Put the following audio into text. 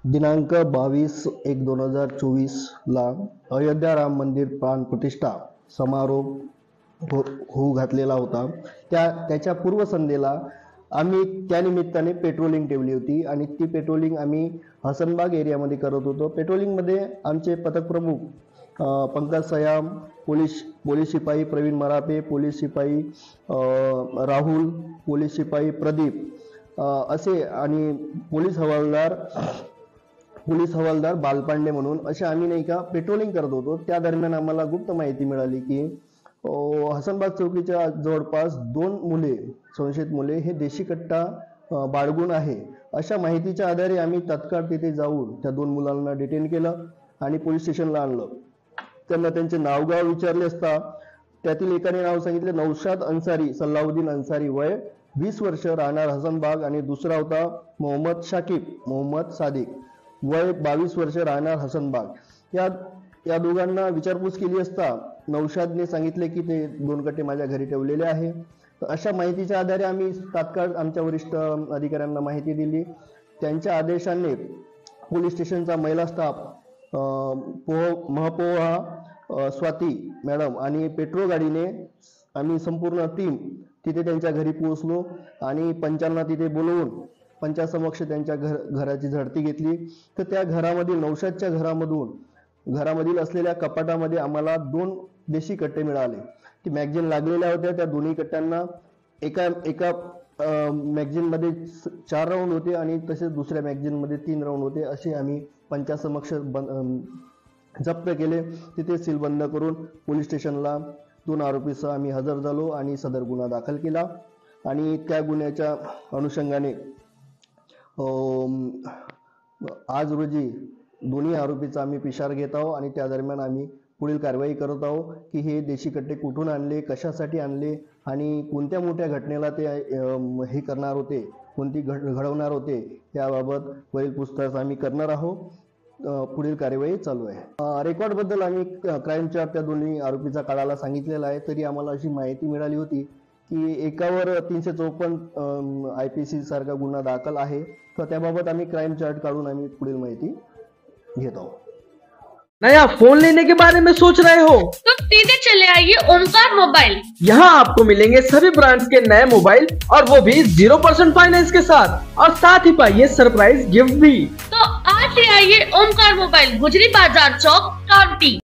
दिनांक 22/1/2024 ला अयोध्या राम मंदिर प्राण प्रतिष्ठा समारोह होऊ घातलेला होता। त्याच्या पूर्वसंध्येला आम्ही त्यानिमित्ताने पेट्रोलिंग ठेवली होती आणि ती पेट्रोलिंग आम्ही हसनबाग एरियामध्ये करत होतो। पेट्रोलिंगमध्ये आमचे पथक प्रमुख पंकज सयाम, पोलीस शिपाई प्रवीण मरापे, पोलीस शिपाई राहुल, पोलीस शिपाई प्रदीप असे आणि पोलीस हवालदार बालपांडे म्हणून असे आम्ही नाही का पेट्रोलिंग करत होतो। त्या दरम्यान आम्हाला गुप्त माहिती मिळाली की हसनबाग चौकीच्या जवळपास 2 मुले, संशयित मुले हे देशी कट्टा बाळगून आहे। अशा माहितीच्या आधारे आम्ही तत्काळ तिथे जाऊन त्या 2 मुलांना डिटेन केलं आणि पोलीस स्टेशनला आणलं। त्यांना त्यांचे नावगाव विचारले असता त्यातील एकाने नाव सांगितले नौशाद अन्सारी सल्लाउद्दीन अन्सारी, वय 20 वर्ष, राहणार हसनबाग, आणि दुसरा होता मोहम्मद शाकिब मोहम्मद सादिक, वय 22 वर्ष, राहणार हसनबाग। या दोघांना विचारपूस केली असता नौशादने सांगितले की ते 2 कट्टे माझ्या घरी ठेवलेले आहे। अशा माहितीच्या आधारे आम्ही तात्काळ आमच्या वरिष्ठ अधिकाऱ्यांना माहिती दिली। त्यांच्या आदेशाने पोलीस स्टेशनचा महिला स्टाफ, महापोहा स्वाती मॅडम आणि पेट्रोल गाडीने आम्ही संपूर्ण टीम तिथे त्यांच्या घरी पोहोचलो आणि पंचांना तिथे बोलवून पंचासमक्ष त्यांच्या घराची झडती घेतली। तर त्या घरामधील नौशादच्या घरामधील असलेल्या कपाटामध्ये आम्हाला 2 देशी कट्टे मिळाले। ती मॅगझिन लागलेल्या होत्या। त्या दोन्ही कट्ट्यांना एका मॅगझिन मध्ये 4 राऊंड होते आणि तसेच दुसऱ्या मॅगझिन मध्ये 3 राऊंड होते। असे आम्ही पंचासमक्ष जप्त केले। तिथे सील बंद करून पोलीस स्टेशनला 2 आरोपीसह आम्ही हजर झालो आणि सदर गुन्हा दाखल केला आणि त्या गुन्ह्याच्या अनुषंगाने आज रोजी दोन्ही आरोपीचा आम्ही पिशार घेत आहोत आणि त्या दरम्यान आम्ही पुढील कारवाई करत आहोत की हे देशी कट्टे कुठून आणले, कशासाठी आणले आणि कोणत्या मोठ्या घटनेला ते हे करणार होते, कोणती घडवणार होते, याबाबत वरील पूछताछ आम्ही करणार आहोत। पुढील कार्यवाही चालू आहे। रेकॉर्ड बद्दल आम्ही क्राईम चार्ट त्या दोन्ही आरोपीचा काढायला सांगितलेला आहे। तरी आम्हाला अशी माहिती मिळाली होती की एकावर 354 IPC सारखा गुन्हा दाखल आहे। तर त्याबाबत आम्ही क्राईम चार्ट काढून आम्ही पुढील माहिती घेत आहोत। नया फोन लेने के बारे में सोच रहे हो तो सीधे चले आइए ओमकार मोबाइल। यहाँ आपको मिलेंगे सभी ब्रांड्स के नए मोबाइल और वो भी 0% फाइनेंस के साथ, और साथ ही पाइए सरप्राइज गिफ्ट भी। तो आज ही आइए ओमकार मोबाइल, गुजरी बाजार चौक, कावटी।